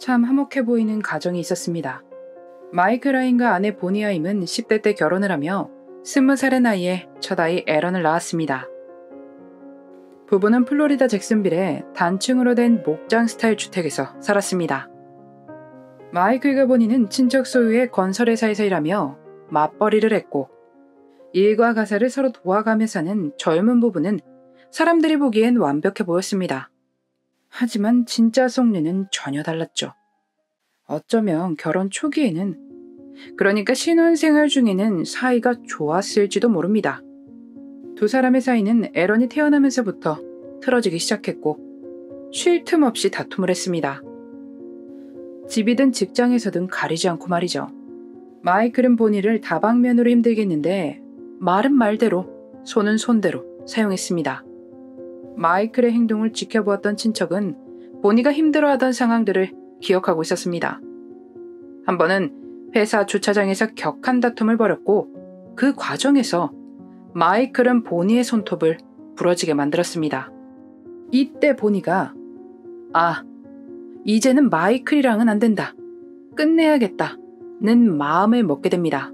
참 화목해 보이는 가정이 있었습니다. 마이클 하임과 아내 보니 하임은 10대 때 결혼을 하며 20살의 나이에 첫 아이 에런을 낳았습니다. 부부는 플로리다 잭슨빌의 단층으로 된 목장 스타일 주택에서 살았습니다. 마이클과 보니는 친척 소유의 건설회사에서 일하며 맞벌이를 했고 일과 가사를 서로 도와가며 사는 젊은 부부는 사람들이 보기엔 완벽해 보였습니다. 하지만 진짜 속내는 전혀 달랐죠. 어쩌면 결혼 초기에는, 그러니까 신혼생활 중에는 사이가 좋았을지도 모릅니다. 두 사람의 사이는 에런이 태어나면서부터 틀어지기 시작했고 쉴 틈 없이 다툼을 했습니다. 집이든 직장에서든 가리지 않고 말이죠. 마이클은 보니를 다방면으로 힘들게 했는데 말은 말대로 손은 손대로 사용했습니다. 마이클의 행동을 지켜보았던 친척은 보니가 힘들어하던 상황들을 기억하고 있었습니다. 한 번은 회사 주차장에서 격한 다툼을 벌였고 그 과정에서 마이클은 보니의 손톱을 부러지게 만들었습니다. 이때 보니가 이제는 마이클이랑은 안 된다. 끝내야겠다. 는 마음을 먹게 됩니다.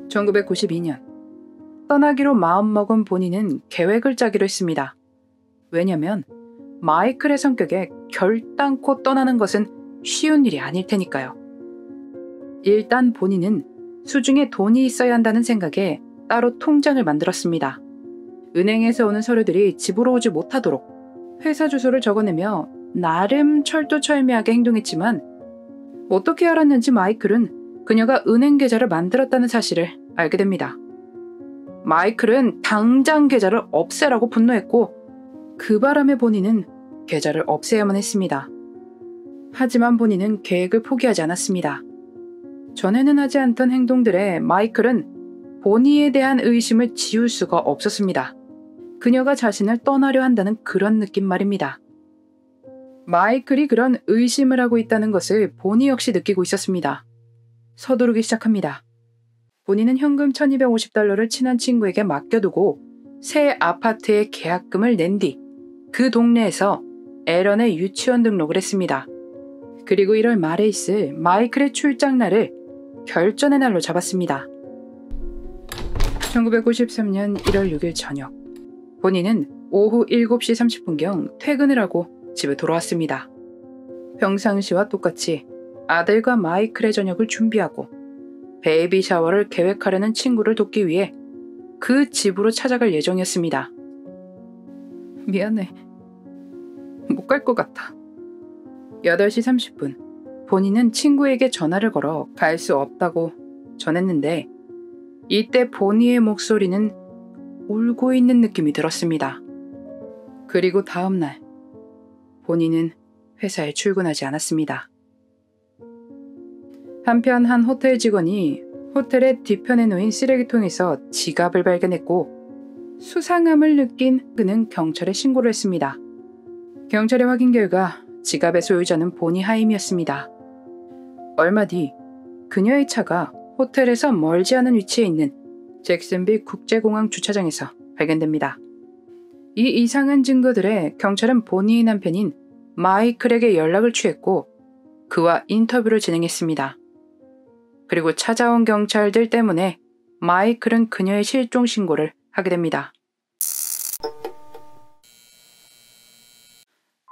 1992년 떠나기로 마음먹은 보니는 계획을 짜기로 했습니다. 왜냐면 마이클의 성격에 결단코 떠나는 것은 쉬운 일이 아닐 테니까요. 일단 보니는 수중에 돈이 있어야 한다는 생각에 따로 통장을 만들었습니다. 은행에서 오는 서류들이 집으로 오지 못하도록 회사 주소를 적어내며 나름 철두철미하게 행동했지만 어떻게 알았는지 마이클은 그녀가 은행 계좌를 만들었다는 사실을 알게 됩니다. 마이클은 당장 계좌를 없애라고 분노했고 그 바람에 보니는 계좌를 없애야만 했습니다. 하지만 보니는 계획을 포기하지 않았습니다. 전에는 하지 않던 행동들에 마이클은 보니에 대한 의심을 지울 수가 없었습니다. 그녀가 자신을 떠나려 한다는 그런 느낌 말입니다. 마이클이 그런 의심을 하고 있다는 것을 보니 역시 느끼고 있었습니다. 서두르기 시작합니다. 보니는 현금 $1250를 친한 친구에게 맡겨두고 새 아파트의 계약금을 낸 뒤 그 동네에서 에런의 유치원 등록을 했습니다. 그리고 1월 말에 있을 마이클의 출장날을 결전의 날로 잡았습니다. 1993년 1월 6일 저녁, 보니는 오후 7시 30분경 퇴근을 하고 집에 돌아왔습니다. 평상시와 똑같이 아들과 마이클의 저녁을 준비하고 베이비 샤워를 계획하려는 친구를 돕기 위해 그 집으로 찾아갈 예정이었습니다. 미안해. 못 갈 것 같아. 8시 30분, 본인은 친구에게 전화를 걸어 갈 수 없다고 전했는데 이때 보니의 목소리는 울고 있는 느낌이 들었습니다. 그리고 다음날, 보니는 회사에 출근하지 않았습니다. 한편 한 호텔 직원이 호텔의 뒤편에 놓인 쓰레기통에서 지갑을 발견했고 수상함을 느낀 그는 경찰에 신고를 했습니다. 경찰의 확인 결과 지갑의 소유자는 보니 하임이었습니다. 얼마 뒤 그녀의 차가 호텔에서 멀지 않은 위치에 있는 잭슨빌 국제공항 주차장에서 발견됩니다. 이 이상한 증거들에 경찰은 보니의 남편인 마이클에게 연락을 취했고 그와 인터뷰를 진행했습니다. 그리고 찾아온 경찰들 때문에 마이클은 그녀의 실종 신고를 하게 됩니다.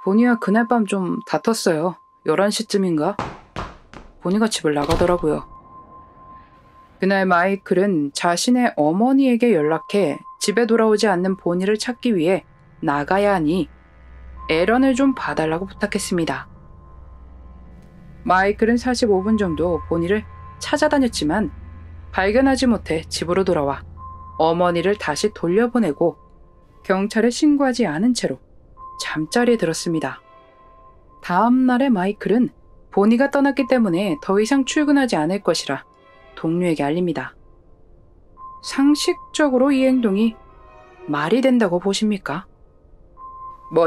보니와 그날 밤 좀 다퉜어요. 11시쯤인가? 보니가 집을 나가더라고요. 그날 마이클은 자신의 어머니에게 연락해 집에 돌아오지 않는 보니를 찾기 위해 나가야 하니 에런을 좀 봐달라고 부탁했습니다. 마이클은 45분 정도 보니를 찾아다녔지만 발견하지 못해 집으로 돌아와 어머니를 다시 돌려보내고 경찰에 신고하지 않은 채로 잠자리에 들었습니다. 다음 날에 마이클은 보니가 떠났기 때문에 더 이상 출근하지 않을 것이라 동료에게 알립니다. 상식적으로 이 행동이 말이 된다고 보십니까?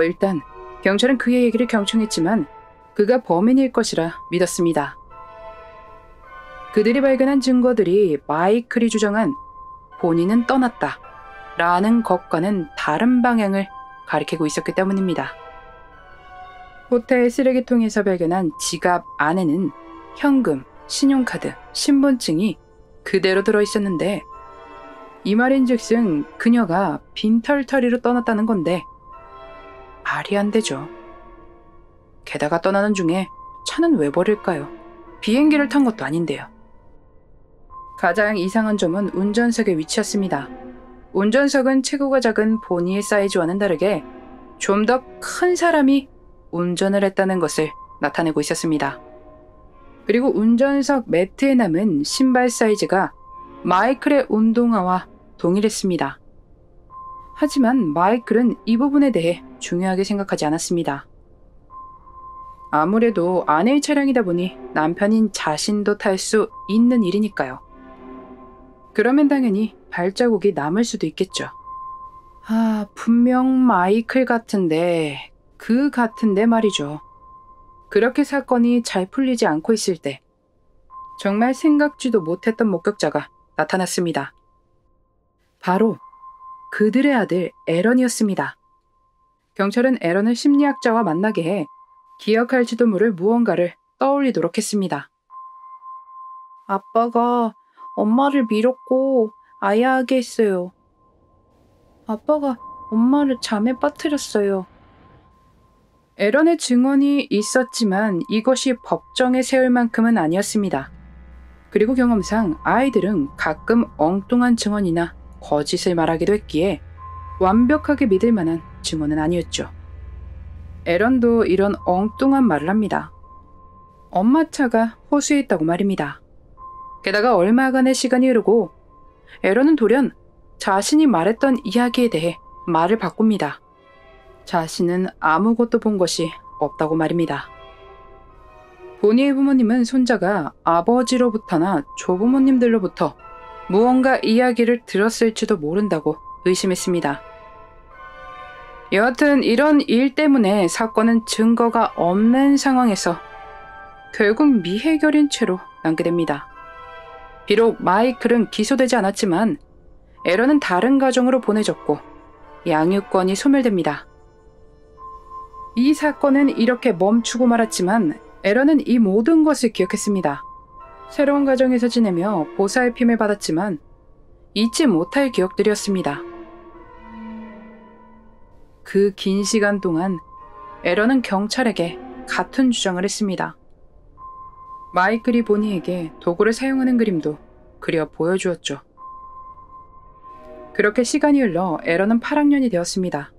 일단 경찰은 그의 얘기를 경청했지만 그가 범인일 것이라 믿었습니다. 그들이 발견한 증거들이 마이클이 주장한 본인은 떠났다 라는 것과는 다른 방향을 가리키고 있었기 때문입니다. 호텔 쓰레기통에서 발견한 지갑 안에는 현금, 신용카드, 신분증이 그대로 들어있었는데 이 말인즉슨 그녀가 빈털터리로 떠났다는 건데 말이 안 되죠. 게다가 떠나는 중에 차는 왜 버릴까요? 비행기를 탄 것도 아닌데요. 가장 이상한 점은 운전석의 위치였습니다. 운전석은 체구가 작은 보니의 사이즈와는 다르게 좀 더 큰 사람이 운전을 했다는 것을 나타내고 있었습니다. 그리고 운전석 매트에 남은 신발 사이즈가 마이클의 운동화와 동일했습니다. 하지만 마이클은 이 부분에 대해 중요하게 생각하지 않았습니다. 아무래도 아내의 차량이다 보니 남편인 자신도 탈 수 있는 일이니까요. 그러면 당연히 발자국이 남을 수도 있겠죠. 분명 마이클 같은데, 그 같은데 말이죠. 그렇게 사건이 잘 풀리지 않고 있을 때 정말 생각지도 못했던 목격자가 나타났습니다. 바로 그들의 아들 에런이었습니다. 경찰은 에런을 심리학자와 만나게 해 기억할지도 모를 무언가를 떠올리도록 했습니다. 아빠가 엄마를 밀었고 아야하게 했어요. 아빠가 엄마를 잠에 빠뜨렸어요. 에런의 증언이 있었지만 이것이 법정에 세울 만큼은 아니었습니다. 그리고 경험상 아이들은 가끔 엉뚱한 증언이나 거짓을 말하기도 했기에 완벽하게 믿을 만한 증언은 아니었죠. 에런도 이런 엉뚱한 말을 합니다. 엄마 차가 호수에 있다고 말입니다. 게다가 얼마간의 시간이 흐르고 에런은 돌연 자신이 말했던 이야기에 대해 말을 바꿉니다. 자신은 아무것도 본 것이 없다고 말입니다. 보니의 부모님은 손자가 아버지로부터나 조부모님들로부터 무언가 이야기를 들었을지도 모른다고 의심했습니다. 여하튼 이런 일 때문에 사건은 증거가 없는 상황에서 결국 미해결인 채로 남게 됩니다. 비록 마이클은 기소되지 않았지만 에런은 다른 가정으로 보내졌고 양육권이 소멸됩니다. 이 사건은 이렇게 멈추고 말았지만 에런은 이 모든 것을 기억했습니다. 새로운 가정에서 지내며 보살핌을 받았지만 잊지 못할 기억들이었습니다. 그 긴 시간 동안 에런은 경찰에게 같은 주장을 했습니다. 마이클이 보니에게 도구를 사용하는 그림도 그려 보여주었죠. 그렇게 시간이 흘러 에런은 8학년이 되었습니다.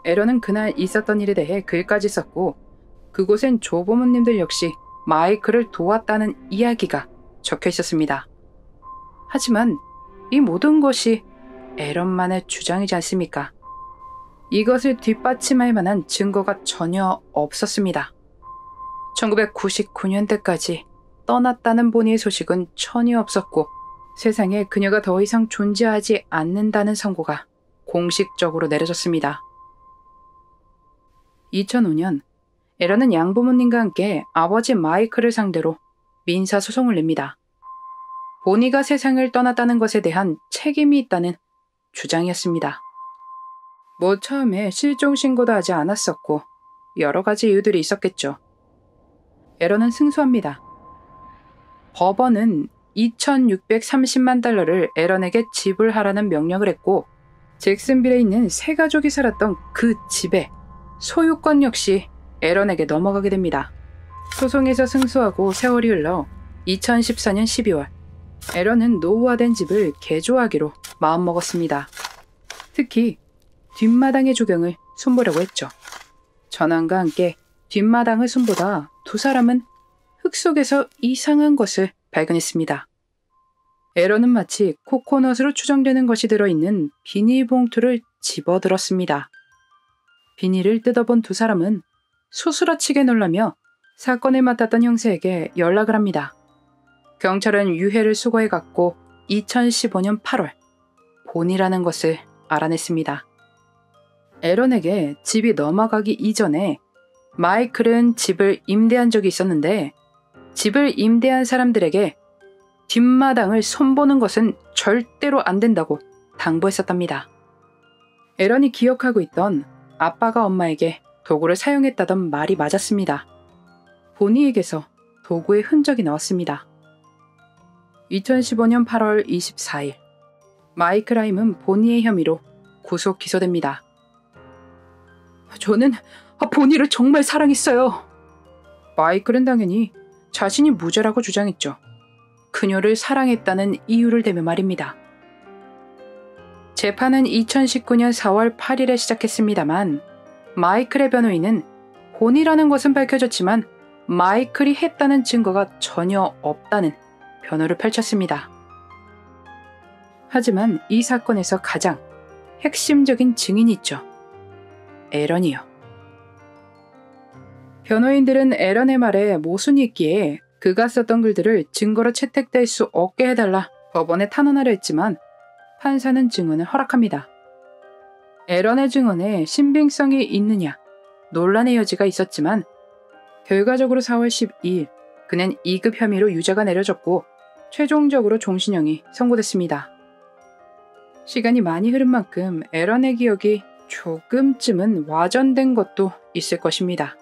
에런은 그날 있었던 일에 대해 글까지 썼고 그곳엔 조부모님들 역시 마이클을 도왔다는 이야기가 적혀 있었습니다. 하지만 이 모든 것이 에런만의 주장이지 않습니까? 이것을 뒷받침할 만한 증거가 전혀 없었습니다. 1999년대까지 떠났다는 보니의 소식은 전혀 없었고 세상에 그녀가 더 이상 존재하지 않는다는 선고가 공식적으로 내려졌습니다. 2005년 에런은 양부모님과 함께 아버지 마이클을 상대로 민사소송을 냅니다. 보니가 세상을 떠났다는 것에 대한 책임이 있다는 주장이었습니다. 처음에 실종 신고도 하지 않았었고 여러 가지 이유들이 있었겠죠. 에런은 승소합니다. 법원은 2,630만 달러를 에런에게 지불하라는 명령을 했고 잭슨빌에 있는 세 가족이 살았던 그 집의 소유권 역시 에런에게 넘어가게 됩니다. 소송에서 승소하고 세월이 흘러 2014년 12월 에런은 노후화된 집을 개조하기로 마음먹었습니다. 특히 뒷마당의 조경을 손보려고 했죠. 전환과 함께 뒷마당을 손보다 두 사람은 흙 속에서 이상한 것을 발견했습니다. 에런은 마치 코코넛으로 추정되는 것이 들어있는 비닐봉투를 집어들었습니다. 비닐을 뜯어본 두 사람은 소스라치게 놀라며 사건을 맡았던 형사에게 연락을 합니다. 경찰은 유해를 수거해갔고 2015년 8월 본이라는 것을 알아냈습니다. 에런에게 집이 넘어가기 이전에 마이클은 집을 임대한 적이 있었는데 집을 임대한 사람들에게 뒷마당을 손보는 것은 절대로 안 된다고 당부했었답니다. 에런이 기억하고 있던 아빠가 엄마에게 도구를 사용했다던 말이 맞았습니다. 보니에게서 도구의 흔적이 나왔습니다. 2015년 8월 24일, 마이클 하임은 보니의 혐의로 구속 기소됩니다. 저는 보니를 정말 사랑했어요. 마이클은 당연히 자신이 무죄라고 주장했죠. 그녀를 사랑했다는 이유를 대며 말입니다. 재판은 2019년 4월 8일에 시작했습니다만 마이클의 변호인은 본이라는 것은 밝혀졌지만 마이클이 했다는 증거가 전혀 없다는 변호를 펼쳤습니다. 하지만 이 사건에서 가장 핵심적인 증인이 있죠. 에런이요. 변호인들은 에런의 말에 모순이 있기에 그가 썼던 글들을 증거로 채택될 수 없게 해달라 법원에 탄원하려 했지만 판사는 증언을 허락합니다. 에런의 증언에 신빙성이 있느냐 논란의 여지가 있었지만 결과적으로 4월 12일 그는 2급 혐의로 유죄가 내려졌고 최종적으로 종신형이 선고됐습니다. 시간이 많이 흐른 만큼 에런의 기억이 조금쯤은 와전된 것도 있을 것입니다.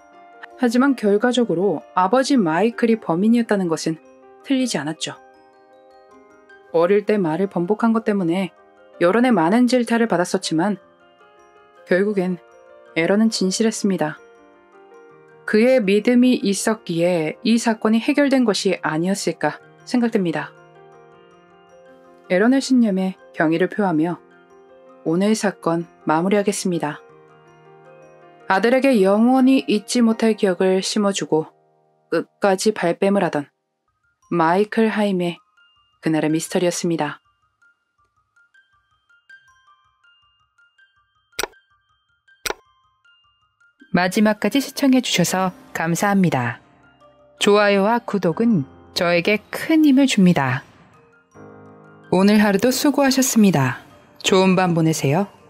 하지만 결과적으로 아버지 마이클이 범인이었다는 것은 틀리지 않았죠. 어릴 때 말을 번복한 것 때문에 여론의 많은 질타를 받았었지만 결국엔 에런은 진실했습니다. 그의 믿음이 있었기에 이 사건이 해결된 것이 아니었을까 생각됩니다. 에런의 신념에 경의를 표하며 오늘 사건 마무리하겠습니다. 아들에게 영원히 잊지 못할 기억을 심어주고 끝까지 발뺌을 하던 마이클 하임의 그날의 미스터리였습니다. 마지막까지 시청해주셔서 감사합니다. 좋아요와 구독은 저에게 큰 힘을 줍니다. 오늘 하루도 수고하셨습니다. 좋은 밤 보내세요.